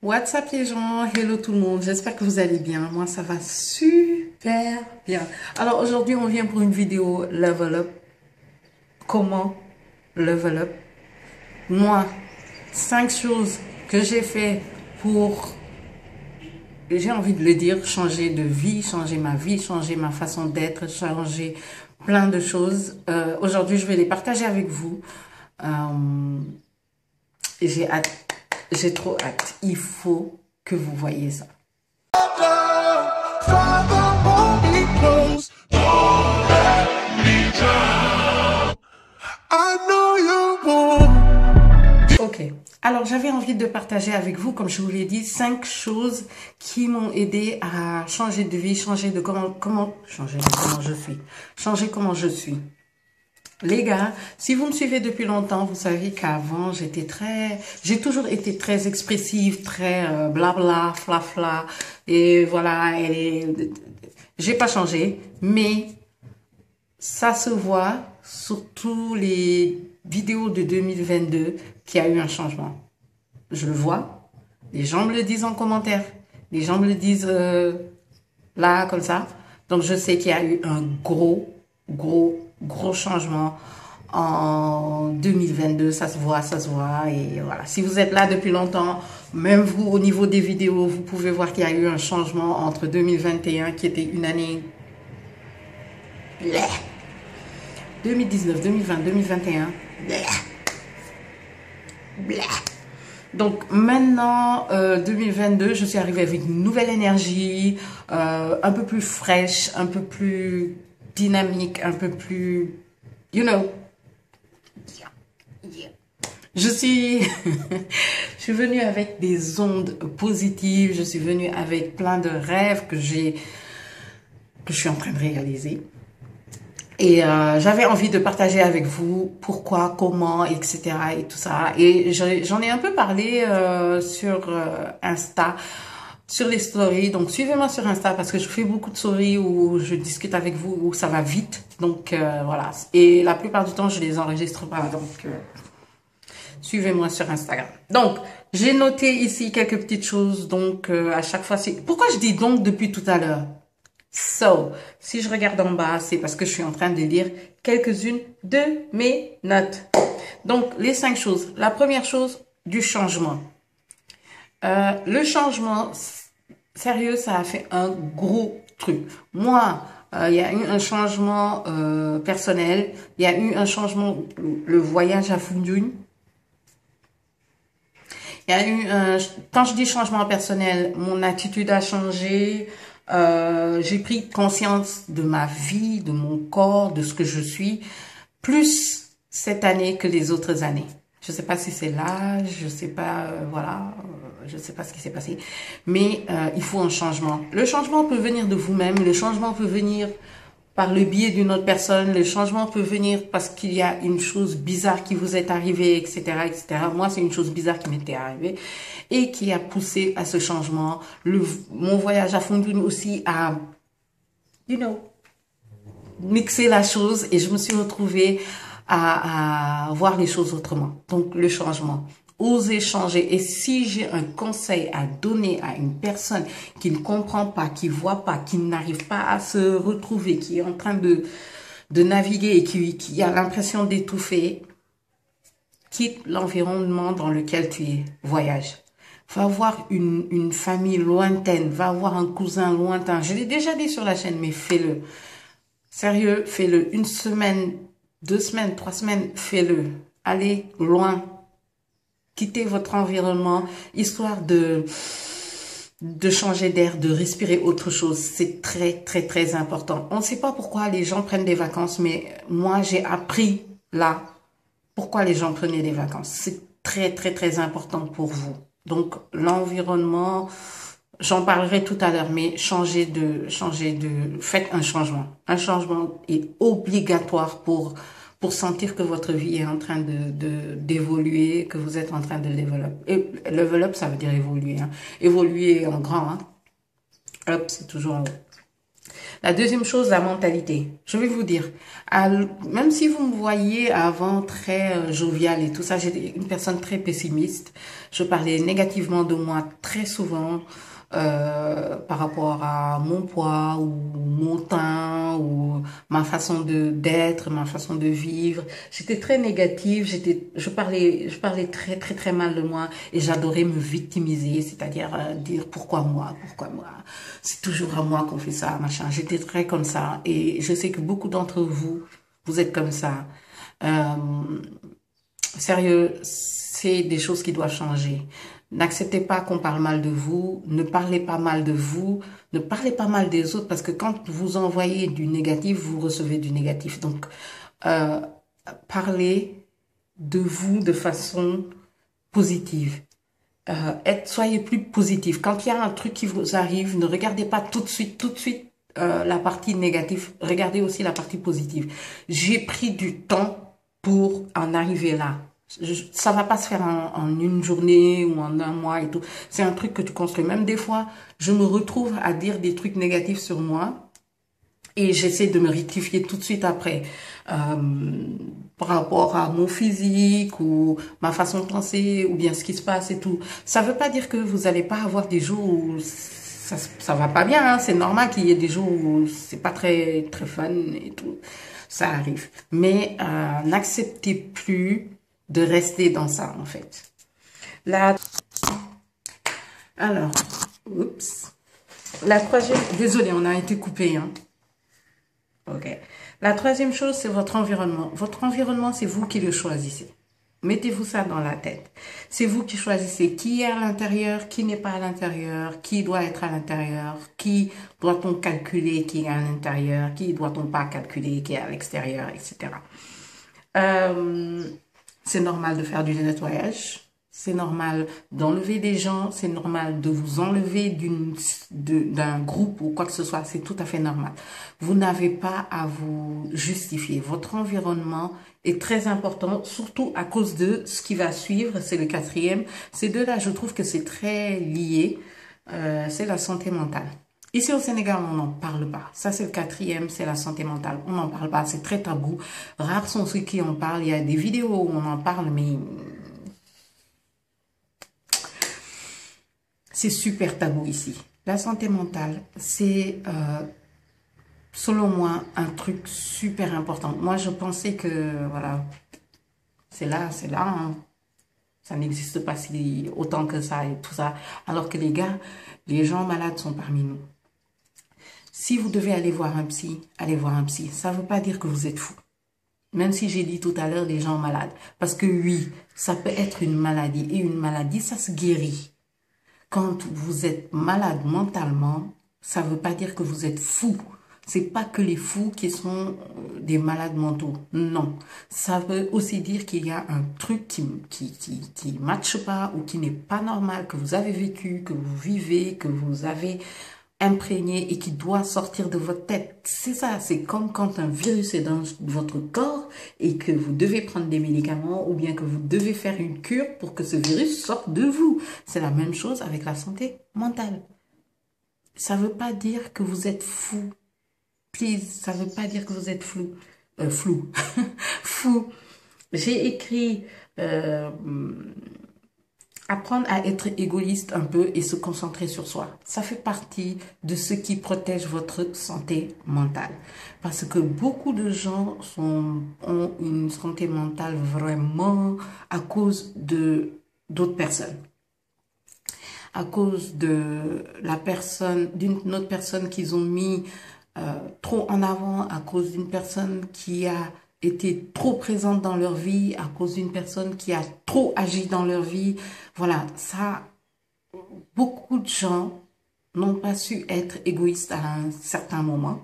What's up les gens, hello tout le monde, j'espère que vous allez bien, moi ça va super bien. Alors aujourd'hui on vient pour une vidéo level up, comment level up. Moi, 5 choses que j'ai fait pour, j'ai envie de le dire, changer de vie, changer ma façon d'être, changer plein de choses. Aujourd'hui je vais les partager avec vous. Et j'ai hâte, j'ai trop hâte, il faut que vous voyez ça. Ok, alors j'avais envie de partager avec vous, comme je vous l'ai dit, 5 choses qui m'ont aidé à changer de vie, changer comment je suis, changer comment je suis. Les gars, si vous me suivez depuis longtemps, vous savez qu'avant, j'ai toujours été très expressive, très blabla, flafla, et voilà, j'ai pas changé, mais ça se voit sur tous les vidéos de 2022 qu'il y a eu un changement. Je le vois, les gens me le disent en commentaire, les gens me le disent là, comme ça, donc je sais qu'il y a eu un gros changement en 2022, ça se voit, et voilà. Si vous êtes là depuis longtemps, même vous, au niveau des vidéos, vous pouvez voir qu'il y a eu un changement entre 2021, qui était une année 2019, 2020, 2021. Donc maintenant, 2022, je suis arrivée avec une nouvelle énergie, un peu plus fraîche, un peu plus dynamique, un peu plus, you know. Je suis, je suis venue avec des ondes positives, je suis venue avec plein de rêves que je suis en train de réaliser. Et j'avais envie de partager avec vous pourquoi, comment, etc. et tout ça. Et j'en ai un peu parlé sur Insta, sur les stories. Donc suivez-moi sur Insta parce que je fais beaucoup de stories où je discute avec vous, où ça va vite. Donc voilà. Et la plupart du temps, je les enregistre pas. Donc suivez-moi sur Instagram. Donc j'ai noté ici quelques petites choses. Donc à chaque fois, pourquoi je dis donc depuis tout à l'heure? Si je regarde en bas, c'est parce que je suis en train de lire quelques-unes de mes notes. Donc, les 5 choses. La première chose, du changement. Le changement, sérieux, ça a fait un gros truc. Moi, il y a eu un changement personnel. Il y a eu un changement, le voyage à Fundun. Il y a eu quand je dis changement personnel, mon attitude a changé. J'ai pris conscience de ma vie, de mon corps, de ce que je suis, plus cette année que les autres années. Je sais pas si c'est l'âge, je sais pas, voilà, je sais pas ce qui s'est passé, mais il faut un changement. Le changement peut venir de vous-même, le changement peut venir par le biais d'une autre personne, le changement peut venir parce qu'il y a une chose bizarre qui vous est arrivée, etc., etc. Moi, c'est une chose bizarre qui m'était arrivée et qui a poussé à ce changement. Mon voyage à Fundun aussi a, you know, mixé la chose et je me suis retrouvée à voir les choses autrement. Donc, le changement. Oser changer. Et si j'ai un conseil à donner à une personne qui ne comprend pas, qui voit pas, qui n'arrive pas à se retrouver, qui est en train de naviguer et qui a l'impression d'étouffer, quitte l'environnement dans lequel tu es, voyage. Va voir une famille lointaine, va voir un cousin lointain. Je l'ai déjà dit sur la chaîne, mais fais-le. Sérieux, fais-le. 1 semaine, 2 semaines, 3 semaines, fais-le. Allez loin. Quittez votre environnement, histoire de changer d'air, de respirer autre chose. C'est très important. On ne sait pas pourquoi les gens prennent des vacances, mais moi, j'ai appris là pourquoi les gens prenaient des vacances. C'est très important pour vous. Donc, l'environnement, j'en parlerai tout à l'heure, mais faites un changement. Un changement est obligatoire pour sentir que votre vie est en train d'évoluer, que vous êtes en train de level up. Et level up, ça veut dire évoluer. Hein. Évoluer en grand. Hein. Up, c'est toujours en haut. La deuxième chose, la mentalité. Je vais vous dire, même si vous me voyez avant très joviale et tout ça, j'étais une personne très pessimiste. Je parlais négativement de moi très souvent par rapport à mon poids ou mon teint ou ma façon de d'être, ma façon de vivre. J'étais très négative. Je parlais très très très mal de moi et j'adorais me victimiser, c'est-à-dire dire pourquoi moi. C'est toujours à moi qu'on fait ça, machin. J'étais très comme ça et je sais que beaucoup d'entre vous, vous êtes comme ça. Euh, Sérieux, c'est des choses qui doivent changer. N'acceptez pas qu'on parle mal de vous, ne parlez pas mal de vous, ne parlez pas mal des autres parce que quand vous envoyez du négatif, vous recevez du négatif. Donc, euh, parlez de vous de façon positive. Soyez plus positif. Quand il y a un truc qui vous arrive, ne regardez pas tout de suite la partie négative. Regardez aussi la partie positive. J'ai pris du temps pour en arriver là. Ça va pas se faire en une journée ou en un mois et tout. C'est un truc que tu construis. Même des fois, je me retrouve à dire des trucs négatifs sur moi et j'essaie de me rectifier tout de suite après. Par rapport à mon physique ou ma façon de penser ou bien ce qui se passe et tout. Ça veut pas dire que vous allez pas avoir des jours où ça va pas bien, hein. C'est normal qu'il y ait des jours où c'est pas très très fun et tout. Ça arrive. Mais n'acceptez plus de rester dans ça en fait. La alors, oups. La troisième, désolée, on a été coupé, hein. Ok. La troisième chose, c'est votre environnement. Votre environnement, c'est vous qui le choisissez. Mettez-vous ça dans la tête. C'est vous qui choisissez qui est à l'intérieur, qui n'est pas à l'intérieur, qui doit être à l'intérieur, qui doit-on calculer qui est à l'intérieur, qui doit-on pas calculer qui est à l'extérieur, etc. Euh, c'est normal de faire du nettoyage. C'est normal d'enlever des gens, c'est normal de vous enlever d'un groupe ou quoi que ce soit, c'est tout à fait normal. Vous n'avez pas à vous justifier. Votre environnement est très important, surtout à cause de ce qui va suivre, c'est le quatrième. Ces deux-là, je trouve que c'est très lié, c'est la santé mentale. Ici au Sénégal, on n'en parle pas. Ça, c'est le quatrième, c'est la santé mentale. On n'en parle pas, c'est très tabou. Rares sont ceux qui en parlent. Il y a des vidéos où on en parle, mais c'est super tabou ici. La santé mentale, c'est, selon moi, un truc super important. Moi, je pensais que, voilà, c'est là, hein. Ça n'existe pas si autant que ça et tout ça. Alors que les gars, les gens malades sont parmi nous. Si vous devez aller voir un psy, allez voir un psy. Ça ne veut pas dire que vous êtes fou. Même si j'ai dit tout à l'heure les gens malades. Parce que oui, ça peut être une maladie. Et une maladie, ça se guérit. Quand vous êtes malade mentalement, ça ne veut pas dire que vous êtes fou. C'est pas que les fous qui sont des malades mentaux. Non. Ça veut aussi dire qu'il y a un truc qui matche pas ou qui n'est pas normal, que vous avez vécu, que vous vivez, que vous avez imprégné et qui doit sortir de votre tête. C'est ça, c'est comme quand un virus est dans votre corps et que vous devez prendre des médicaments ou bien que vous devez faire une cure pour que ce virus sorte de vous. C'est la même chose avec la santé mentale. Ça veut pas dire que vous êtes fou. Please, ça veut pas dire que vous êtes flou. Flou. Fou. J'ai écrit apprendre à être égoïste un peu et se concentrer sur soi. Ça fait partie de ce qui protège votre santé mentale. Parce que beaucoup de gens ont une santé mentale vraiment à cause de d'autres personnes. À cause de la personne, d'une autre personne qu'ils ont mis trop en avant, à cause d'une personne qui a été trop présente dans leur vie, à cause d'une personne qui a trop agi dans leur vie. Voilà, ça, beaucoup de gens n'ont pas su être égoïstes à un certain moment.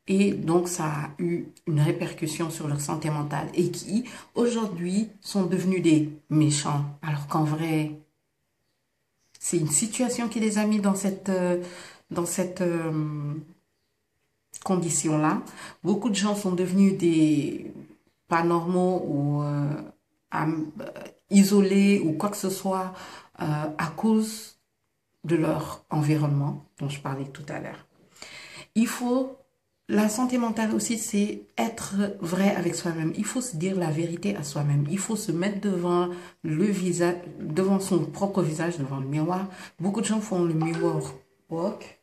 Et donc, ça a eu une répercussion sur leur santé mentale et qui, aujourd'hui, sont devenus des méchants. Alors qu'en vrai, c'est une situation qui les a mis dans cette condition-là. Beaucoup de gens sont devenus des pas normaux ou isolés ou quoi que ce soit à cause de leur environnement dont je parlais tout à l'heure. Il faut La santé mentale aussi, c'est être vrai avec soi-même. Il faut se dire la vérité à soi-même. Il faut se mettre devant le visage, devant son propre visage, devant le miroir. Beaucoup de gens font le mirror walk.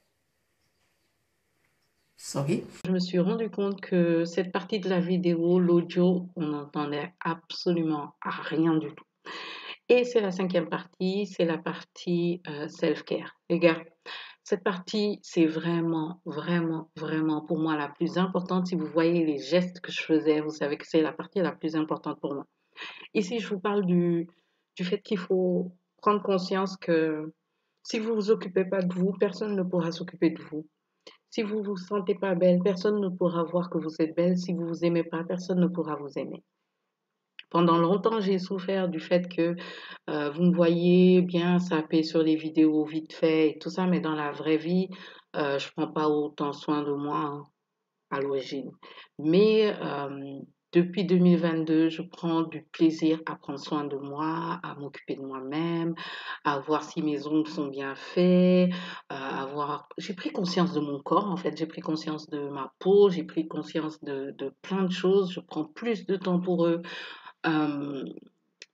Sorry. Je me suis rendu compte que cette partie de la vidéo, l'audio, on n'entendait absolument rien du tout. Et c'est la cinquième partie, c'est la partie self-care. Les gars, cette partie, c'est vraiment, vraiment, vraiment pour moi la plus importante. Si vous voyez les gestes que je faisais, vous savez que c'est la partie la plus importante pour moi. Ici, je vous parle du fait qu'il faut prendre conscience que si vous vous occupez pas de vous, personne ne pourra s'occuper de vous. Si vous vous sentez pas belle, personne ne pourra voir que vous êtes belle. Si vous vous aimez pas, personne ne pourra vous aimer. Pendant longtemps, j'ai souffert du fait que vous me voyez bien saper sur les vidéos vite fait et tout ça, mais dans la vraie vie, je prends pas autant soin de moi hein, à l'origine. Mais depuis 2022, je prends du plaisir à prendre soin de moi, à m'occuper de moi-même, à voir si mes ongles sont bien faits, à voir... J'ai pris conscience de mon corps, en fait. J'ai pris conscience de ma peau, j'ai pris conscience de plein de choses. Je prends plus de temps pour eux. Euh,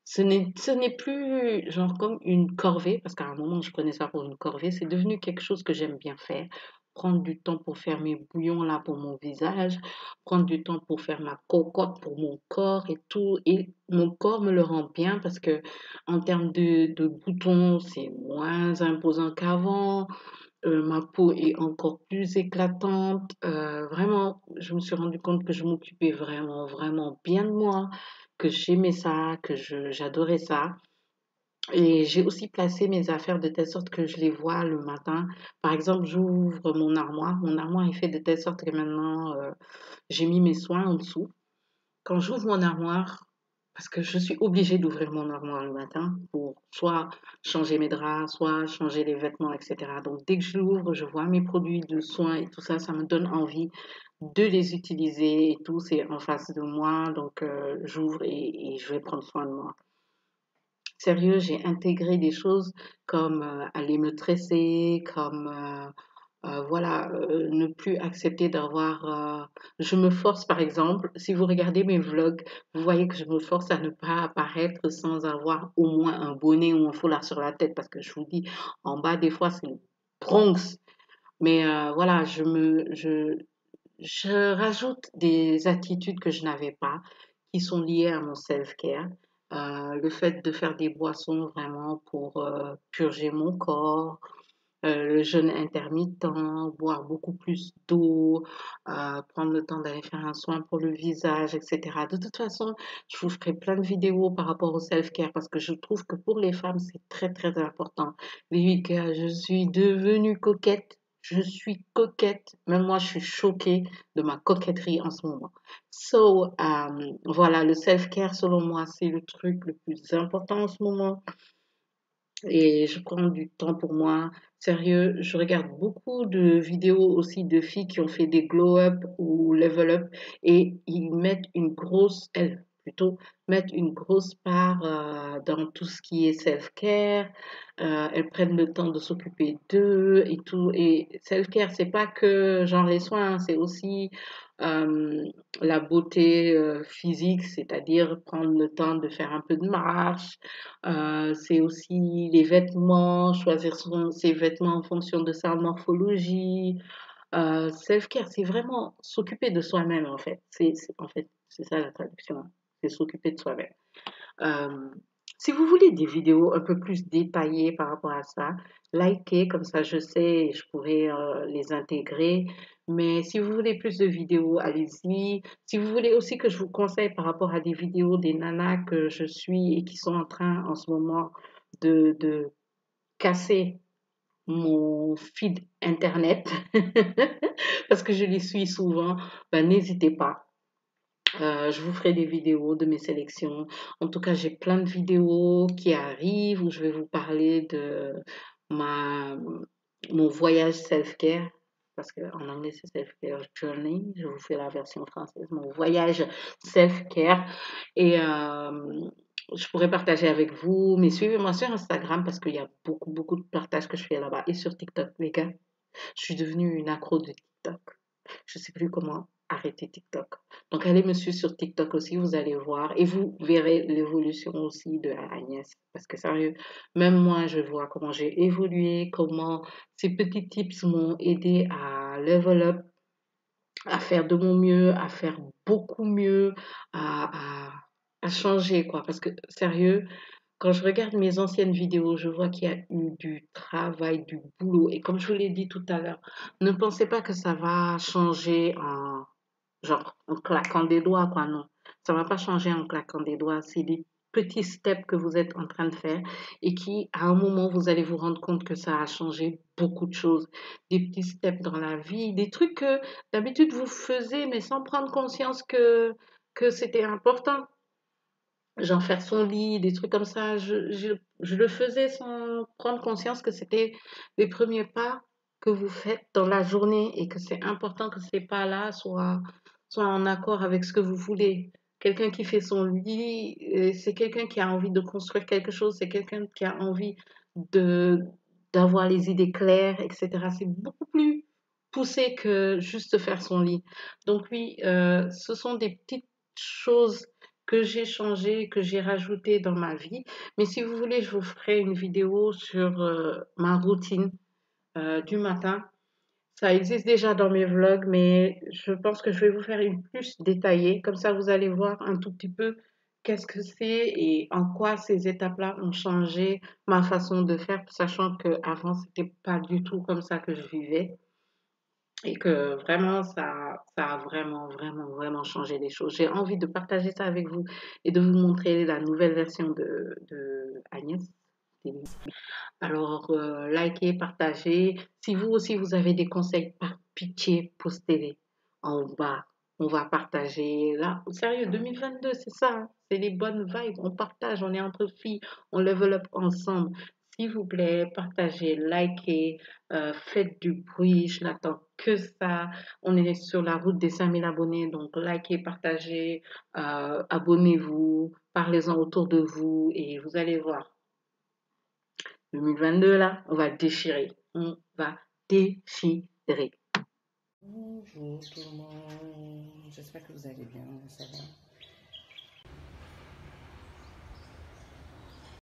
ce n'est plus genre comme une corvée, parce qu'à un moment je prenais ça pour une corvée, c'est devenu quelque chose que j'aime bien faire. Prendre du temps pour faire mes bouillons là pour mon visage, prendre du temps pour faire ma cocotte pour mon corps et tout. Et mon corps me le rend bien parce que en termes de boutons, c'est moins imposant qu'avant. Ma peau est encore plus éclatante. Vraiment, je me suis rendu compte que je m'occupais vraiment, vraiment bien de moi, que j'aimais ça, j'adorais ça. Et j'ai aussi placé mes affaires de telle sorte que je les vois le matin. Par exemple, j'ouvre mon armoire. Mon armoire est fait de telle sorte que maintenant, j'ai mis mes soins en dessous. Quand j'ouvre mon armoire, parce que je suis obligée d'ouvrir mon armoire le matin pour soit changer mes draps, soit changer les vêtements, etc. Donc dès que je l'ouvre, je vois mes produits de soins et tout ça, ça me donne envie de les utiliser et tout, c'est en face de moi, donc j'ouvre et je vais prendre soin de moi. Sérieux, j'ai intégré des choses comme aller me tresser, comme voilà, ne plus accepter d'avoir. Je me force, par exemple, si vous regardez mes vlogs, vous voyez que je me force à ne pas apparaître sans avoir au moins un bonnet ou un foulard sur la tête, parce que je vous dis, en bas, des fois, c'est le Bronx. Mais voilà, je rajoute des attitudes que je n'avais pas, qui sont liées à mon self-care. Le fait de faire des boissons vraiment pour purger mon corps, le jeûne intermittent, boire beaucoup plus d'eau, prendre le temps d'aller faire un soin pour le visage, etc. De toute façon, je vous ferai plein de vidéos par rapport au self-care parce que je trouve que pour les femmes, c'est très, très important. Les gars, je suis devenue coquette. Je suis coquette. Même moi, je suis choquée de ma coquetterie en ce moment. So, voilà, le self-care, selon moi, c'est le truc le plus important en ce moment et je prends du temps pour moi. Sérieux, je regarde beaucoup de vidéos aussi de filles qui ont fait des glow-up ou level up et ils mettent une grosse, elles plutôt, mettent une grosse part dans tout ce qui est self-care. Elles prennent le temps de s'occuper d'eux et tout. Et self-care, c'est pas que genre les soins, c'est aussi euh, la beauté physique, c'est-à-dire prendre le temps de faire un peu de marche, c'est aussi les vêtements, choisir ses vêtements en fonction de sa morphologie. Self-care, c'est vraiment s'occuper de soi-même, en fait. En fait, c'est ça la traduction, hein. C'est s'occuper de soi-même. Euh, si vous voulez des vidéos un peu plus détaillées par rapport à ça, likez, comme ça je sais et je pourrai les intégrer. Mais si vous voulez plus de vidéos, allez-y. Si vous voulez aussi que je vous conseille par rapport à des vidéos des nanas que je suis et qui sont en train en ce moment de casser mon feed internet, parce que je les suis souvent, ben, n'hésitez pas. Je vous ferai des vidéos de mes sélections. En tout cas, j'ai plein de vidéos qui arrivent où je vais vous parler de ma, mon voyage self-care. Parce qu'en anglais, c'est self-care journey. Je vous fais la version française. Mon voyage self-care. Et je pourrais partager avec vous. Mais suivez-moi sur Instagram parce qu'il y a beaucoup, beaucoup de partages que je fais là-bas. Et sur TikTok, les gars. Je suis devenue une accro de TikTok. je sais plus comment arrêter TikTok. Donc, allez me suivre sur TikTok aussi, vous allez voir et vous verrez l'évolution aussi de Agnès. Parce que sérieux, même moi, je vois comment j'ai évolué, comment ces petits tips m'ont aidé à level up, à faire de mon mieux, à faire beaucoup mieux, à changer, quoi. Parce que sérieux, quand je regarde mes anciennes vidéos, je vois qu'il y a eu du travail, du boulot. Et comme je vous l'ai dit tout à l'heure, ne pensez pas que ça va changer en, genre, en claquant des doigts, quoi, non. Ça va pas changer en claquant des doigts. C'est des petits steps que vous êtes en train de faire et qui, à un moment, vous allez vous rendre compte que ça a changé beaucoup de choses. Des petits steps dans la vie, des trucs que d'habitude vous faisiez, mais sans prendre conscience que c'était important. Genre faire son lit, des trucs comme ça. Je le faisais sans prendre conscience que c'était les premiers pas que vous faites dans la journée et que c'est important que ces pas-là soient en accord avec ce que vous voulez. Quelqu'un qui fait son lit, c'est quelqu'un qui a envie de construire quelque chose, c'est quelqu'un qui a envie de d'avoir les idées claires, etc. C'est beaucoup plus poussé que juste faire son lit. Donc oui, ce sont des petites choses que j'ai changé, que j'ai rajouté dans ma vie. Mais si vous voulez, je vous ferai une vidéo sur ma routine du matin. Ça existe déjà dans mes vlogs, mais je pense que je vais vous faire une plus détaillée. Comme ça, vous allez voir un tout petit peu qu'est-ce que c'est et en quoi ces étapes-là ont changé ma façon de faire, sachant qu'avant, c'était pas du tout comme ça que je vivais. Et que vraiment, ça a vraiment, vraiment, vraiment changé les choses. J'ai envie de partager ça avec vous et de vous montrer la nouvelle version de Agnès. Alors, likez, partagez. Si vous aussi, vous avez des conseils, par pitié, postez-les en bas. On va partager. Là, sérieux, 2022, c'est ça, hein. C'est les bonnes vibes. On partage, on est entre filles, on level up ensemble. S'il vous plaît, partagez, likez, faites du bruit. Je n'attends que ça. On est sur la route des 5000 abonnés. Donc, likez, partagez, abonnez-vous, parlez-en autour de vous et vous allez voir. 2022, là, on va déchirer. On va déchirer. Bonjour tout le monde, j'espère que vous allez bien, ça va.